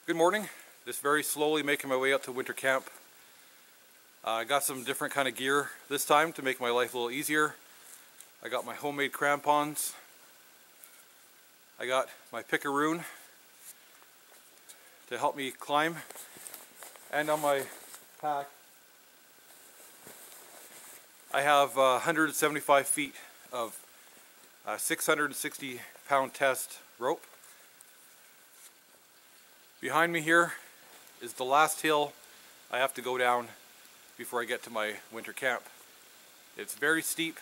Good morning. Just very slowly making my way up to winter camp. I got some different kind of gear this time to make my life a little easier. I got my homemade crampons. I got my pickaroon to help me climb. And on my pack I have 175 feet of 660 pound test rope. Behind me here is the last hill I have to go down before I get to my winter camp. It's very steep,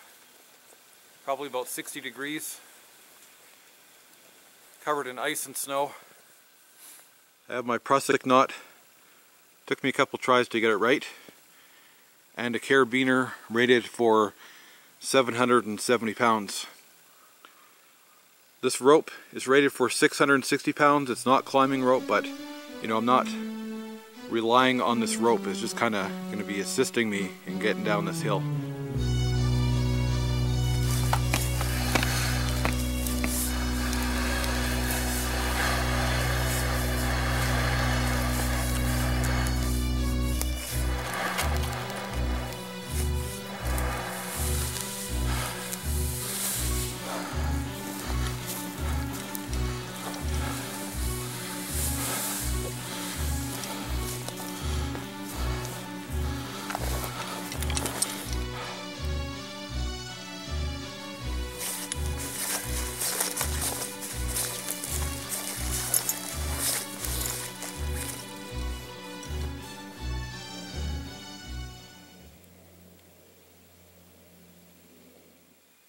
probably about 60 degrees, covered in ice and snow. I have my prusik knot. Took me a couple tries to get it right. And a carabiner rated for 770 pounds. This rope is rated for 660 pounds. It's not climbing rope, but you know, I'm not relying on this rope. It's just kind of going to be assisting me in getting down this hill.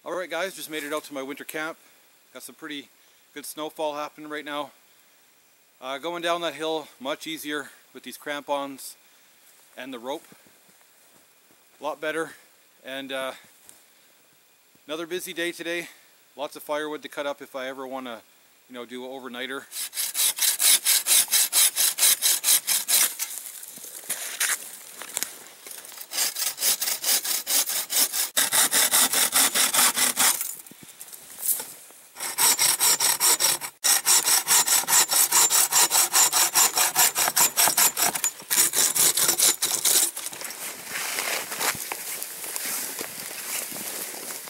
Alright guys, just made it out to my winter camp. Got some pretty good snowfall happening right now. Going down that hill much easier with these crampons and the rope. A lot better. And another busy day today. Lots of firewood to cut up if I ever want to, do an overnighter.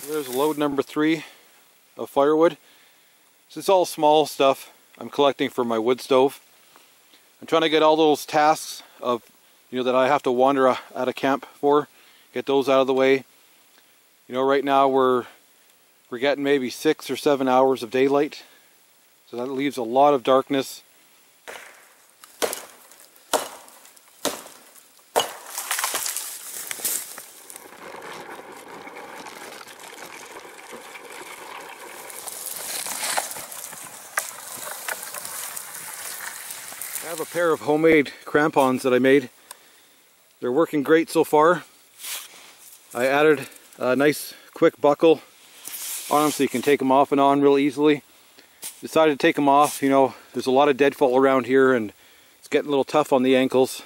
There's load number 3 of firewood. This is all small stuff I'm collecting for my wood stove. I'm trying to get all those tasks of, that I have to wander out of camp for, get those out of the way. Right now we're getting maybe 6 or 7 hours of daylight, so that leaves a lot of darkness. I have a pair of homemade crampons that I made. They're working great so far. I added a nice quick buckle on them so you can take them off and on real easily. Decided to take them off. There's a lot of deadfall around here and it's getting a little tough on the ankles.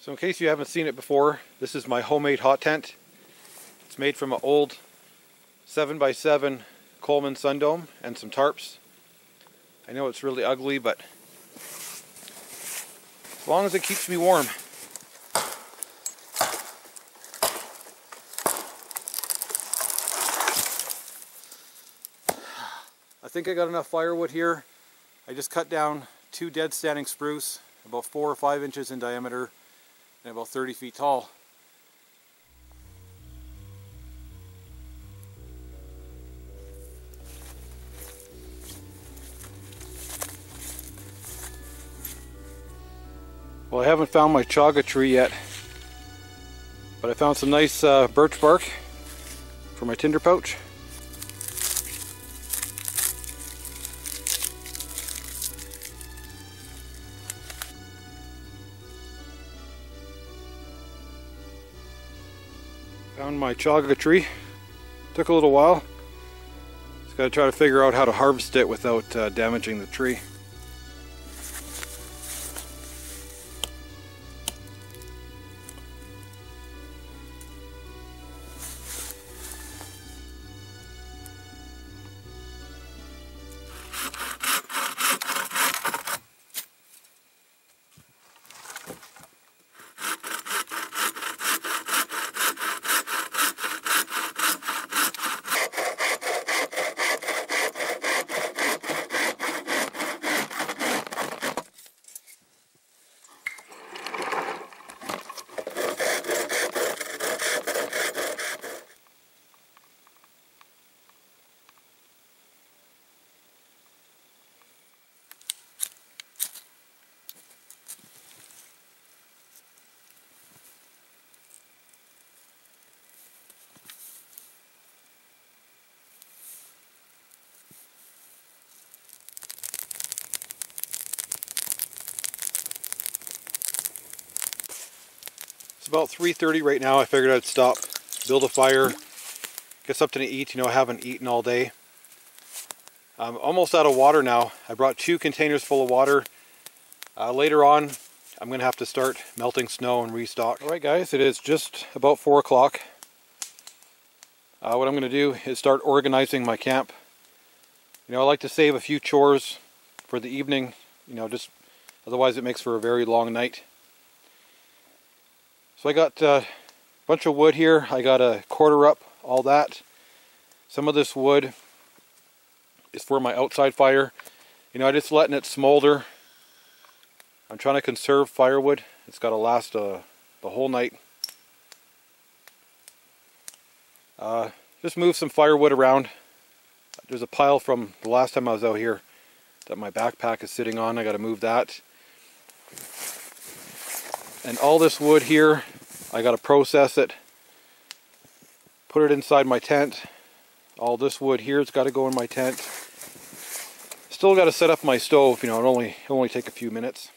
So in case you haven't seen it before, this is my homemade hot tent. It's made from an old 7x7 Coleman Sundome and some tarps. I know it's really ugly, but as long as it keeps me warm. I think I got enough firewood here. I just cut down 2 dead standing spruce, about 4 or 5 inches in diameter and about 30 feet tall. Well, I haven't found my chaga tree yet, but I found some nice birch bark for my tinder pouch. Found my chaga tree. Took a little while. Just got to try to figure out how to harvest it without damaging the tree. It's about 3:30 right now. I figured I'd stop, build a fire, get something to eat. You know, I haven't eaten all day. I'm almost out of water now. I brought 2 containers full of water. Later on, I'm going to have to start melting snow and restock. Alright guys, it is just about 4 o'clock. What I'm going to do is start organizing my camp. You know, I like to save a few chores for the evening, you know, just otherwise it makes for a very long night. So I got a bunch of wood here. I got to quarter up all that. Some of this wood is for my outside fire. You know, I'm just letting it smolder. I'm trying to conserve firewood. It's got to last the whole night. Just move some firewood around. There's a pile from the last time I was out here that my backpack is sitting on. I got to move that. And all this wood here, I got to process it, put it inside my tent. All this wood here has got to go in my tent. Still got to set up my stove. You know, it'll only take a few minutes.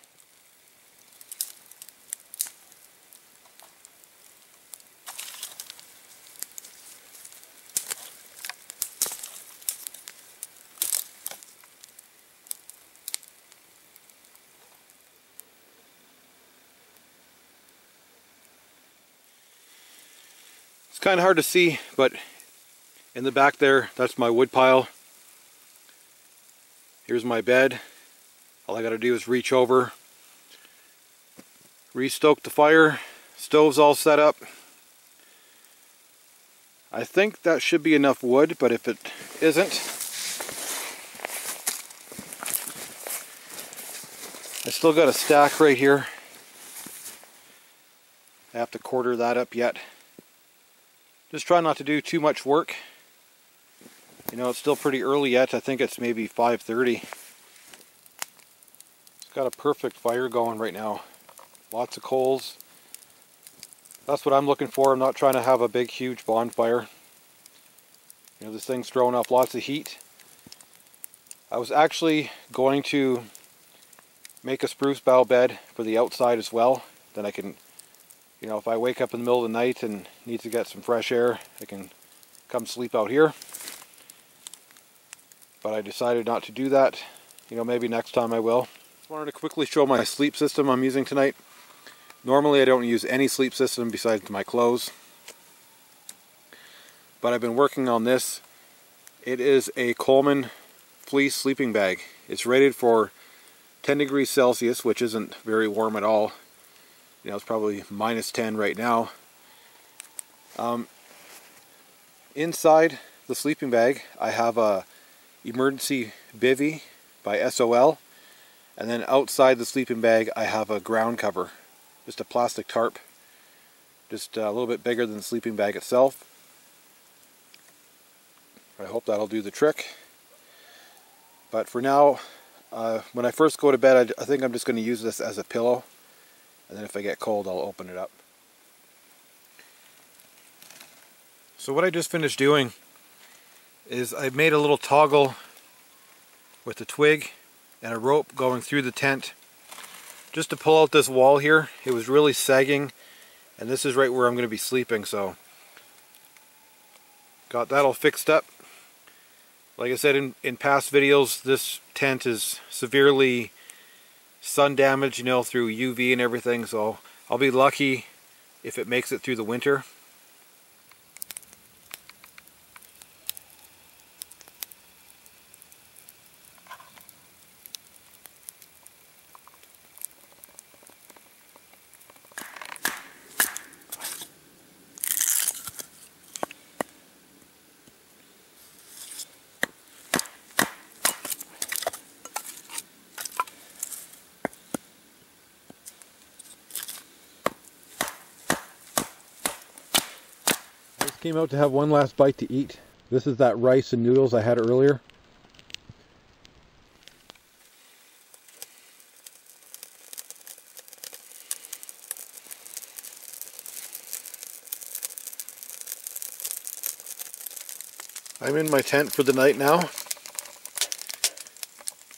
It's kind of hard to see, but in the back there, that's my wood pile. Here's my bed. All I got to do is reach over, restoke the fire. Stove's all set up. I think that should be enough wood, but if it isn't, I still got a stack right here. I have to quarter that up yet. Just try not to do too much work. You know, it's still pretty early yet. I think it's maybe 5:30. It's got a perfect fire going right now. Lots of coals. That's what I'm looking for. I'm not trying to have a big, huge bonfire. You know, this thing's throwing off lots of heat. I was actually going to make a spruce bough bed for the outside as well. Then I can, you know, if I wake up in the middle of the night and need to get some fresh air, I can come sleep out here. But I decided not to do that. You know, maybe next time I will. Just wanted to quickly show my sleep system I'm using tonight. Normally I don't use any sleep system besides my clothes. But I've been working on this. It is a Coleman fleece sleeping bag. It's rated for 10 degrees Celsius, which isn't very warm at all. You know, it's probably -10 right now. Inside the sleeping bag, I have a emergency bivvy by SOL, and then outside the sleeping bag, I have a ground cover, just a plastic tarp, just a little bit bigger than the sleeping bag itself. I hope that'll do the trick. But for now, when I first go to bed, I think I'm just going to use this as a pillow. And then if I get cold, I'll open it up. So what I just finished doing is I made a little toggle with a twig and a rope going through the tent just to pull out this wall here. It was really sagging, and this is right where I'm going to be sleeping. So Got that all fixed up. Like I said in past videos, this tent is severely sun damaged, you know, through UV and everything, so I'll be lucky if it makes it through the winter. Came out to have one last bite to eat. This is that rice and noodles I had earlier. I'm in my tent for the night now.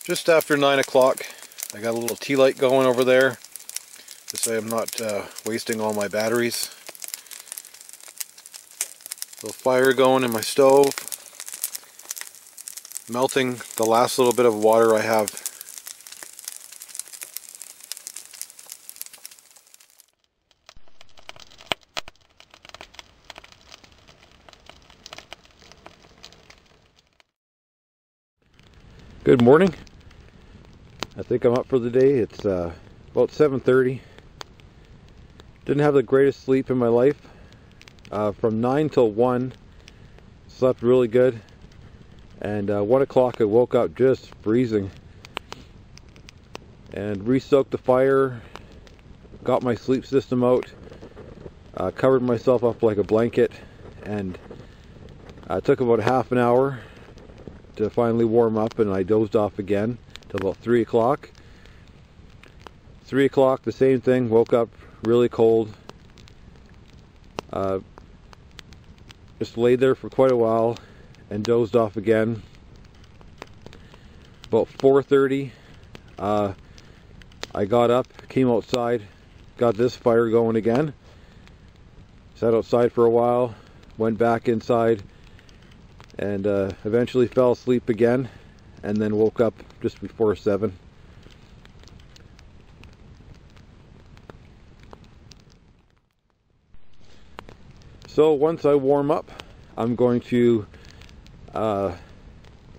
Just after 9 o'clock. I got a little tea light going over there. This way I'm not wasting all my batteries. Little fire going in my stove, melting the last little bit of water I have. Good morning. I think I'm up for the day. It's about 7:30. Didn't have the greatest sleep in my life. From 9 till 1, slept really good, and 1 o'clock I woke up just freezing, and re-soaked the fire, got my sleep system out, covered myself up like a blanket, and it took about half an hour to finally warm up, and I dozed off again till about 3 o'clock. 3 o'clock, the same thing, woke up really cold. Just laid there for quite a while and dozed off again. About 4:30, I got up, came outside, got this fire going again. Sat outside for a while, went back inside, and eventually fell asleep again, and then woke up just before 7. So once I warm up, I'm going to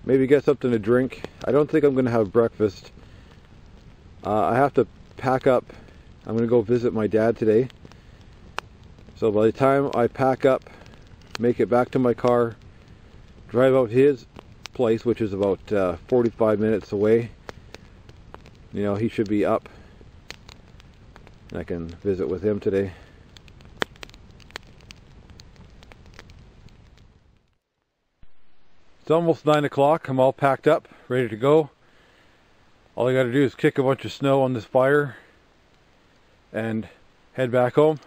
maybe get something to drink. I don't think I'm going to have breakfast. I have to pack up. I'm going to go visit my dad today. So by the time I pack up, make it back to my car, drive out his place, which is about 45 minutes away, you know, he should be up. I can visit with him today. It's almost 9 o'clock. I'm all packed up, ready to go. All I got to do is kick a bunch of snow on this fire and head back home.